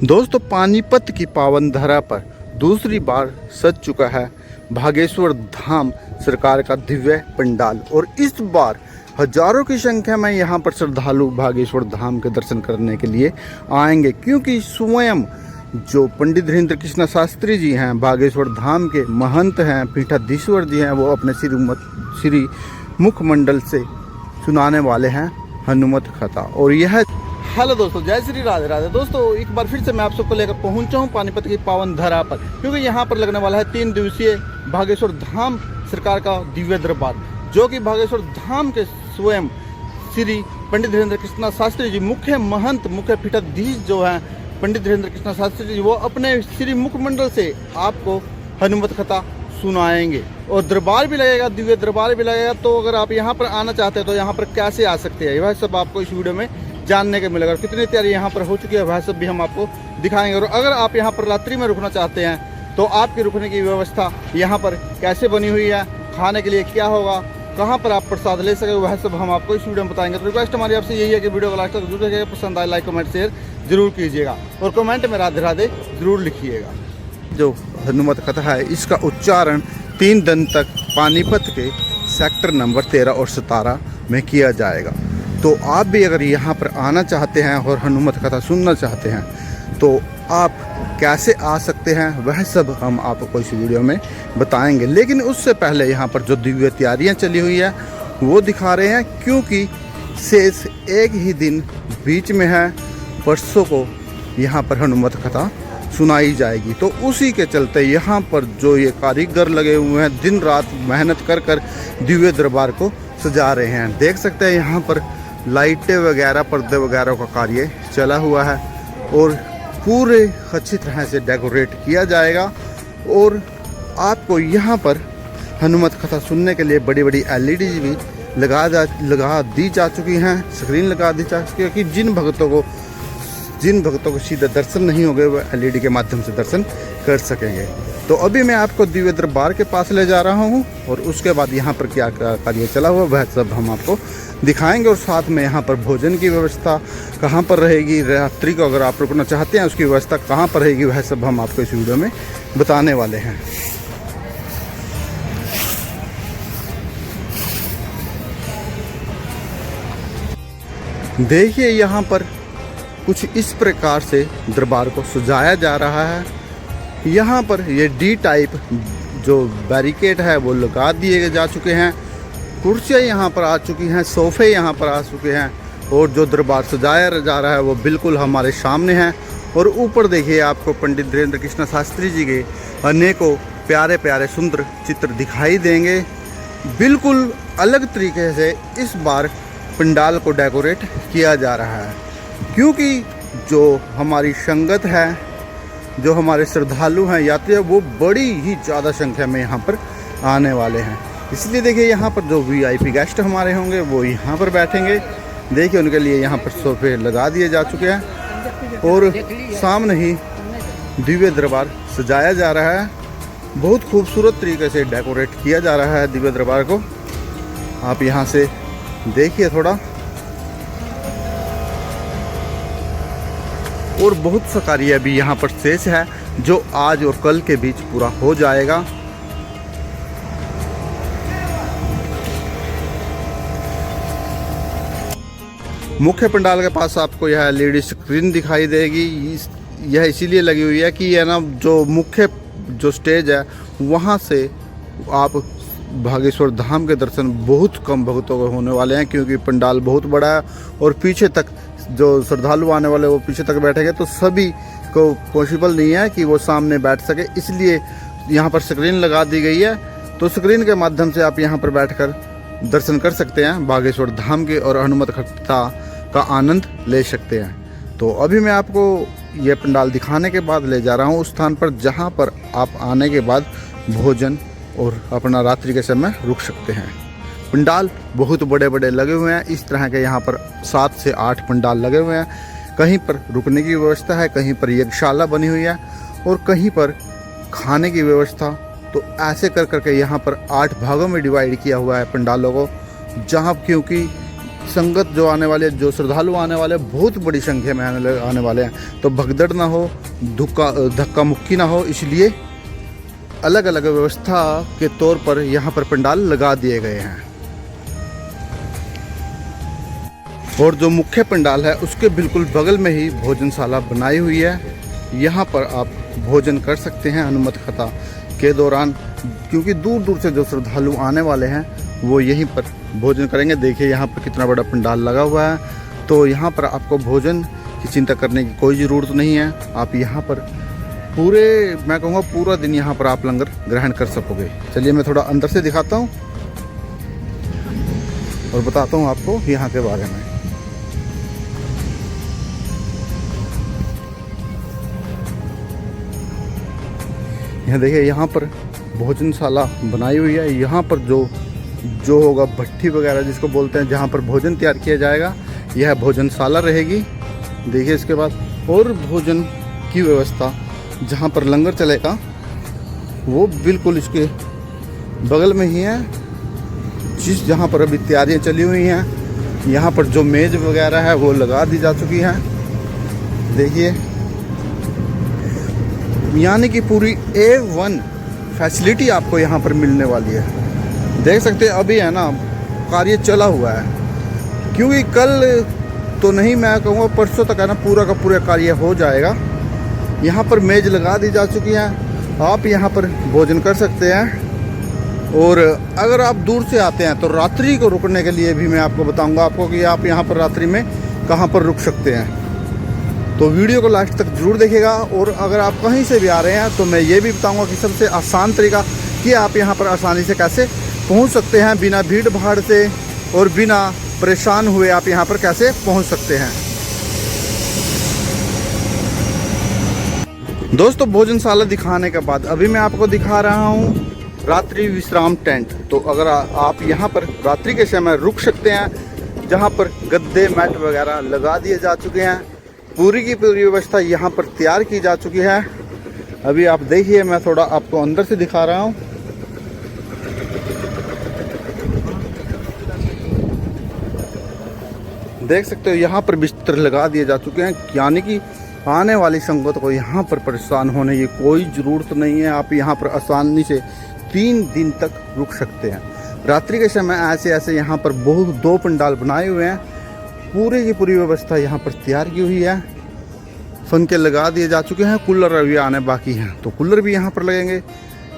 दोस्तों, पानीपत की पावन धरा पर दूसरी बार सज चुका है भागेश्वर धाम सरकार का दिव्य पंडाल। और इस बार हजारों की संख्या में यहाँ पर श्रद्धालु भागेश्वर धाम के दर्शन करने के लिए आएंगे, क्योंकि स्वयं जो पंडित धीरेन्द्र कृष्ण शास्त्री जी हैं, भागेश्वर धाम के महंत हैं, पीठाधीश्वर जी हैं, वो अपने श्री मुखमंडल से सुनाने वाले हैं हनुमत कथा। और यह हेलो दोस्तों, जय श्री राधे राधे। दोस्तों, एक बार फिर से मैं आप सबको लेकर पहुंचा हूं पानीपत की पावन धरा पर, क्योंकि यहां पर लगने वाला है 3 दिवसीय भागेश्वर धाम सरकार का दिव्य दरबार, जो कि भागेश्वर धाम के स्वयं श्री पंडित धीरेन्द्र कृष्ण शास्त्री जी, मुख्य महंत, मुख्य पीठाधीश जो हैं पंडित धीरेन्द्र कृष्ण शास्त्री जी, वो अपने श्री मुखमंडल से आपको हनुमत कथा सुनाएंगे। और दरबार भी लगेगा, दिव्य दरबार भी लगेगा। तो अगर आप यहाँ पर आना चाहते हैं तो यहाँ पर कैसे आ सकते हैं, वह सब आपको इस वीडियो में जानने को मिलेगा। कितनी तैयारी यहाँ पर हो चुकी है वह सब भी हम आपको दिखाएंगे। और अगर आप यहाँ पर रात्रि में रुकना चाहते हैं तो आपकी रुकने की व्यवस्था यहाँ पर कैसे बनी हुई है, खाने के लिए क्या होगा, कहाँ पर आप प्रसाद ले सके, वह सब हम आपको इस वीडियो में बताएंगे। तो रिक्वेस्ट हमारी आपसे यही है कि वीडियो को लास्ट तक जरूर देखिएगा, पसंद आए लाइक कमेंट शेयर जरूर कीजिएगा और कमेंट में राधे राधे जरूर लिखिएगा। जो हनुमत कथा है, इसका उच्चारण 3 दिन तक पानीपत के सेक्टर नंबर 13 और 17 में किया जाएगा। तो आप भी अगर यहाँ पर आना चाहते हैं और हनुमत कथा सुनना चाहते हैं तो आप कैसे आ सकते हैं, वह सब हम आपको इस वीडियो में बताएंगे। लेकिन उससे पहले यहाँ पर जो दिव्य तैयारियाँ चली हुई है वो दिखा रहे हैं, क्योंकि शेष एक ही दिन बीच में है। परसों को यहाँ पर हनुमत कथा सुनाई जाएगी। तो उसी के चलते यहाँ पर जो ये कारीगर लगे हुए हैं, दिन रात मेहनत कर कर दिव्य दरबार को सजा रहे हैं। देख सकते हैं यहाँ पर लाइटें वगैरह, पर्दे वगैरह का कार्य चला हुआ है और पूरे अच्छी तरह से डेकोरेट किया जाएगा। और आपको यहाँ पर हनुमत कथा सुनने के लिए बड़ी बड़ी LED भी लगा दी जा चुकी हैं, स्क्रीन लगा दी जा चुकी है, कि जिन भक्तों को सीधे दर्शन नहीं हो गए वह LED के माध्यम से दर्शन कर सकेंगे। तो अभी मैं आपको दिव्य दरबार के पास ले जा रहा हूँ और उसके बाद यहाँ पर क्या कार्य चला हुआ वह सब हम आपको दिखाएंगे। और साथ में यहाँ पर भोजन की व्यवस्था कहाँ पर रहेगी, रात्रि को अगर आप रुकना चाहते हैं उसकी व्यवस्था कहाँ पर रहेगी, वह सब हम आपको इस वीडियो में बताने वाले हैं। देखिए, यहाँ पर कुछ इस प्रकार से दरबार को सजाया जा रहा है। यहाँ पर ये D टाइप जो बैरिकेड है वो लगा दिए जा चुके हैं, कुर्सियाँ यहाँ पर आ चुकी हैं, सोफ़े यहाँ पर आ चुके हैं। और जो दरबार सजाया जा रहा है वो बिल्कुल हमारे सामने है। और ऊपर देखिए, आपको पंडित धीरेन्द्र कृष्ण शास्त्री जी के अनेकों प्यारे प्यारे सुंदर चित्र दिखाई देंगे। बिल्कुल अलग तरीके से इस बार पंडाल को डेकोरेट किया जा रहा है, क्योंकि जो हमारी संगत है, जो हमारे श्रद्धालु हैं, यात्री हैं, वो बड़ी ही ज़्यादा संख्या में यहाँ पर आने वाले हैं। इसलिए देखिए, यहाँ पर जो VIP गेस्ट हमारे होंगे वो यहाँ पर बैठेंगे। देखिए, उनके लिए यहाँ पर सोफे लगा दिए जा चुके हैं और सामने ही दिव्य दरबार सजाया जा रहा है। बहुत खूबसूरत तरीके से डेकोरेट किया जा रहा है दिव्य दरबार को। आप यहाँ से देखिए थोड़ा। और बहुत सा कार्य अभी यहाँ पर शेष है जो आज और कल के बीच पूरा हो जाएगा। मुख्य पंडाल के पास आपको यह LED स्क्रीन दिखाई देगी। यह इसीलिए लगी हुई है कि यह ना जो मुख्य जो स्टेज है वहाँ से आप भागेश्वर धाम के दर्शन बहुत कम भक्तों को होने वाले हैं, क्योंकि पंडाल बहुत बड़ा है और पीछे तक जो श्रद्धालु आने वाले वो पीछे तक बैठेंगे, तो सभी को पॉसिबल नहीं है कि वो सामने बैठ सके। इसलिए यहाँ पर स्क्रीन लगा दी गई है। तो स्क्रीन के माध्यम से आप यहाँ पर बैठकर दर्शन कर सकते हैं भागेश्वर धाम के और हनुमत कथा का आनंद ले सकते हैं। तो अभी मैं आपको ये पंडाल दिखाने के बाद ले जा रहा हूँ उस स्थान पर जहाँ पर आप आने के बाद भोजन और अपना रात्रि के समय रुक सकते हैं। पंडाल बहुत बड़े बड़े लगे हुए हैं। इस तरह के यहाँ पर 7 से 8 पंडाल लगे हुए हैं। कहीं पर रुकने की व्यवस्था है, कहीं पर यज्ञशाला बनी हुई है और कहीं पर खाने की व्यवस्था। तो ऐसे कर करके यहाँ पर 8 भागों में डिवाइड किया हुआ है पंडालों को, जहाँ क्योंकि संगत जो आने वाले, जो श्रद्धालु आने वाले, बहुत बड़ी संख्या में आने वाले हैं। तो भगदड़ ना हो, धक्का मुक्की ना हो, इसलिए अलग अलग व्यवस्था के तौर पर यहाँ पर पंडाल लगा दिए गए हैं। और जो मुख्य पंडाल है उसके बिल्कुल बगल में ही भोजनशाला बनाई हुई है। यहाँ पर आप भोजन कर सकते हैं अनुमतखता के दौरान, क्योंकि दूर दूर से जो श्रद्धालु आने वाले हैं वो यहीं पर भोजन करेंगे। देखिए यहाँ पर कितना बड़ा पंडाल लगा हुआ है। तो यहाँ पर आपको भोजन की चिंता करने की कोई ज़रूरत नहीं है। आप यहाँ पर मैं कहूँगा पूरा दिन यहाँ पर आप लंगर ग्रहण कर सकोगे। चलिए मैं थोड़ा अंदर से दिखाता हूँ और बताता हूँ आपको यहाँ के बारे में। यहाँ देखिए, यहाँ पर भोजनशाला बनाई हुई है। यहाँ पर जो होगा भट्ठी वगैरह जिसको बोलते हैं, जहाँ पर भोजन तैयार किया जाएगा, यह भोजनशाला रहेगी। देखिए इसके बाद और भोजन की व्यवस्था जहाँ पर लंगर चलेगा वो बिल्कुल इसके बगल में ही है। जहाँ पर अभी तैयारियाँ चली हुई हैं, यहाँ पर जो मेज़ वगैरह है वो लगा दी जा चुकी है। देखिए यानी कि पूरी A1 फैसिलिटी आपको यहाँ पर मिलने वाली है। देख सकते हैं अभी है ना कार्य चला हुआ है, क्योंकि कल तो नहीं, मैं कहूँगा परसों तक है ना पूरा का पूरा कार्य हो जाएगा। यहाँ पर मेज़ लगा दी जा चुकी है, आप यहाँ पर भोजन कर सकते हैं। और अगर आप दूर से आते हैं तो रात्रि को रुकने के लिए भी मैं आपको बताऊँगा आपको कि आप यहाँ पर रात्रि में कहाँ पर रुक सकते हैं। तो वीडियो को लास्ट तक जरूर देखिएगा। और अगर आप कहीं से भी आ रहे हैं तो मैं ये भी बताऊंगा कि सबसे आसान तरीका कि आप यहाँ पर आसानी से कैसे पहुँच सकते हैं, बिना भीड़ भाड़ से और बिना परेशान हुए आप यहाँ पर कैसे पहुँच सकते हैं। दोस्तों भोजनशाला दिखाने के बाद अभी मैं आपको दिखा रहा हूँ रात्रि विश्राम टेंट। तो अगर आप यहाँ पर रात्रि के समय रुक सकते हैं, जहाँ पर गद्दे मैट वगैरह लगा दिए जा चुके हैं। पूरी की पूरी व्यवस्था यहाँ पर तैयार की जा चुकी है। अभी आप देखिए, मैं थोड़ा आपको अंदर से दिखा रहा हूँ। देख सकते हो यहाँ पर बिस्तर लगा दिए जा चुके हैं, यानी कि आने वाली संगत को यहाँ पर परेशान होने की कोई ज़रूरत नहीं है। आप यहाँ पर आसानी से 3 दिन तक रुक सकते हैं। रात्रि के समय ऐसे यहाँ पर बहुत 2 पंडाल बनाए हुए हैं। पूरी की पूरी व्यवस्था यहाँ पर तैयार की हुई है। पंखे लगा दिए जा चुके हैं, कूलर अभी आने बाकी हैं, तो कूलर भी यहाँ पर लगेंगे।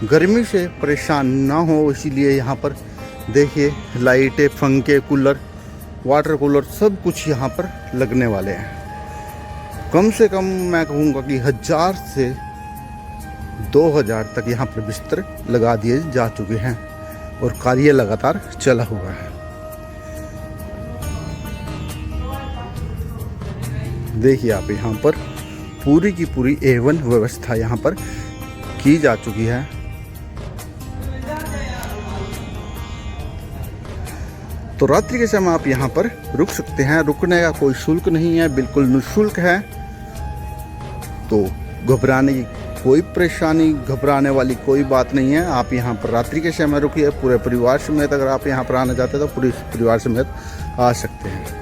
गर्मी से परेशान ना हो इसीलिए यहाँ पर देखिए लाइटें, पंखे, कूलर, वाटर कूलर सब कुछ यहाँ पर लगने वाले हैं। कम से कम मैं कहूँगा कि 1000 से 2000 तक यहाँ पर बिस्तर लगा दिए जा चुके हैं और कार्य लगातार चला हुआ है। देखिए आप यहाँ पर पूरी की पूरी A1 व्यवस्था यहाँ पर की जा चुकी है। तो रात्रि के समय आप यहाँ पर रुक सकते हैं। रुकने का कोई शुल्क नहीं है, बिल्कुल निःशुल्क है। तो घबराने की कोई परेशानी, घबराने वाली कोई बात नहीं है। आप यहाँ पर रात्रि के समय रुकिए, पूरे परिवार समेत अगर आप यहाँ पर आना चाहते हैं तो पूरे परिवार समेत आ सकते हैं।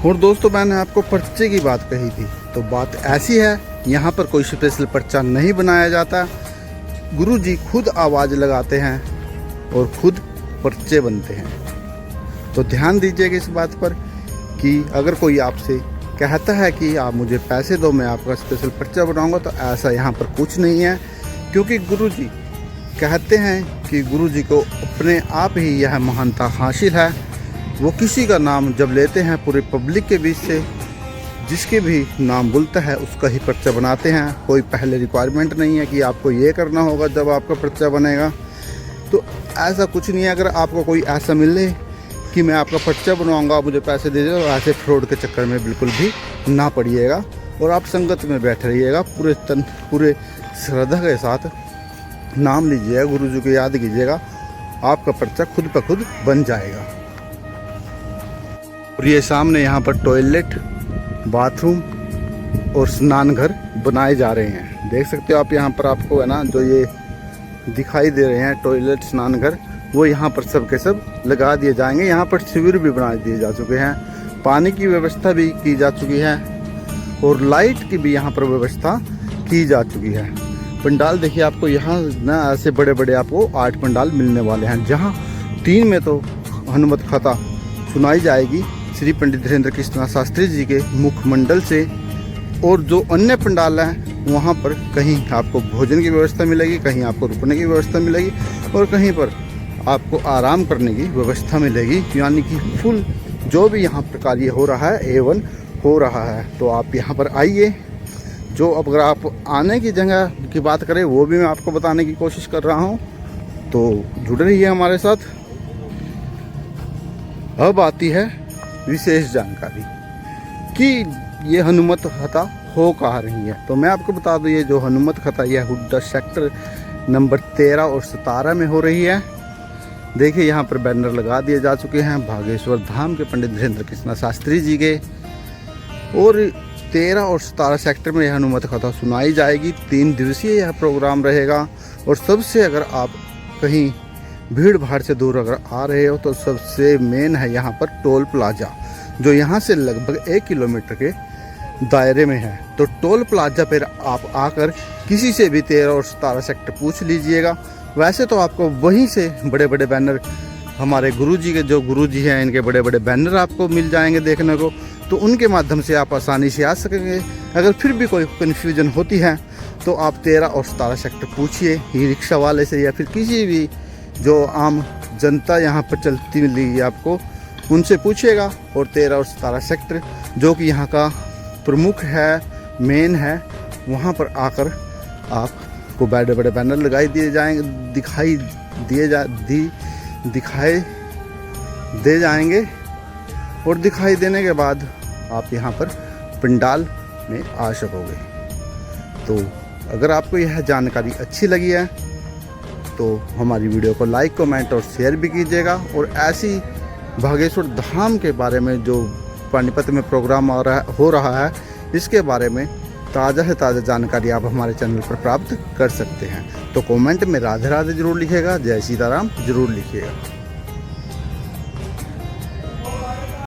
और दोस्तों मैंने आपको पर्चे की बात कही थी, तो बात ऐसी है, यहाँ पर कोई स्पेशल पर्चा नहीं बनाया जाता। गुरुजी खुद आवाज़ लगाते हैं और खुद पर्चे बनते हैं। तो ध्यान दीजिएगा इस बात पर कि अगर कोई आपसे कहता है कि आप मुझे पैसे दो मैं आपका स्पेशल पर्चा बनाऊंगा, तो ऐसा यहाँ पर कुछ नहीं है। क्योंकि गुरुजी कहते हैं कि गुरुजी को अपने आप ही यह महानता हासिल है। वो किसी का नाम जब लेते हैं पूरे पब्लिक के बीच से, जिसके भी नाम बोलता है उसका ही पर्चा बनाते हैं। कोई पहले रिक्वायरमेंट नहीं है कि आपको ये करना होगा जब आपका पर्चा बनेगा। तो ऐसा कुछ नहीं है। अगर आपको कोई ऐसा मिले कि मैं आपका पर्चा बनवाऊंगा, मुझे पैसे दे दो, ऐसे फ्रॉड के चक्कर में बिल्कुल भी ना पड़िएगा। और आप संगत में बैठे रहिएगा, पूरे श्रद्धा के साथ नाम लीजिएगा, गुरु जी को याद कीजिएगा, आपका पर्चा खुद ब खुद बन जाएगा। और ये सामने यहाँ पर टॉयलेट, बाथरूम और स्नान घर बनाए जा रहे हैं। देख सकते हो आप यहाँ पर, आपको है ना जो ये दिखाई दे रहे हैं टॉयलेट, स्नान घर, वो यहाँ पर सब के सब लगा दिए जाएंगे। यहाँ पर शिविर भी बना दिए जा चुके हैं, पानी की व्यवस्था भी की जा चुकी है और लाइट की भी यहाँ पर व्यवस्था की जा चुकी है। पंडाल देखिए, आपको यहाँ ना ऐसे बड़े बड़े आपको 8 पंडाल मिलने वाले हैं, जहाँ 3 में तो हनुमत कथा सुनाई जाएगी श्री पंडित धीरेन्द्र कृष्ण शास्त्री जी के मुखमंडल से, और जो अन्य पंडाल हैं वहाँ पर कहीं आपको भोजन की व्यवस्था मिलेगी, कहीं आपको रुकने की व्यवस्था मिलेगी और कहीं पर आपको आराम करने की व्यवस्था मिलेगी। यानी कि फुल जो भी यहाँ पर कार्य हो रहा है A1 हो रहा है। तो आप यहाँ पर आइए। जो अगर आप आने की जगह की बात करें वो भी मैं आपको बताने की कोशिश कर रहा हूँ, तो जुड़े रहिए हमारे साथ। अब आती है विशेष जानकारी कि ये हनुमत कथा हो कहाँ रही है। तो मैं आपको बता दूँ, ये जो हनुमत कथा यह हुड्डा सेक्टर नंबर 13 और 17 में हो रही है। देखिए यहाँ पर बैनर लगा दिए जा चुके हैं भागेश्वर धाम के पंडित धीरेन्द्र कृष्ण शास्त्री जी के, और 13 और 17 सेक्टर में यह हनुमत कथा सुनाई जाएगी। 3 दिवसीय यह प्रोग्राम रहेगा। और सबसे अगर आप कहीं भीड़ भाड़ से दूर अगर आ रहे हो तो सबसे मेन है यहाँ पर टोल प्लाजा, जो यहाँ से लगभग 1 किलोमीटर के दायरे में है। तो टोल प्लाजा पर आप आकर किसी से भी 13 और 17 सेक्टर पूछ लीजिएगा। वैसे तो आपको वहीं से बड़े बड़े बैनर, हमारे गुरुजी के जो गुरुजी हैं इनके बड़े बड़े बैनर आपको मिल जाएंगे देखने को, तो उनके माध्यम से आप आसानी से आ सकेंगे। अगर फिर भी कोई कन्फ्यूजन होती है तो आप 13 और 17 सेक्टर पूछिए ई रिक्शा वाले से, या फिर किसी भी जो आम जनता यहाँ पर चलती मिलेगी आपको, उनसे पूछिएगा। और 13 और 17 सेक्टर जो कि यहाँ का प्रमुख है, मेन है, वहाँ पर आकर आपको बड़े बड़े बैनर लगाई दिए जाएंगे, दिखाई दे जाएंगे। और दिखाई देने के बाद आप यहाँ पर पंडाल में आ सकोगे। तो अगर आपको यह जानकारी अच्छी लगी है तो हमारी वीडियो को लाइक, कमेंट और शेयर भी कीजिएगा। और ऐसी भागेश्वर धाम के बारे में जो पानीपत में प्रोग्राम हो रहा है, इसके बारे में ताज़ा से ताज़ा जानकारी आप हमारे चैनल पर प्राप्त कर सकते हैं। तो कमेंट में राधे राधे जरूर लिखिएगा, जय सीताराम जरूर लिखिएगा।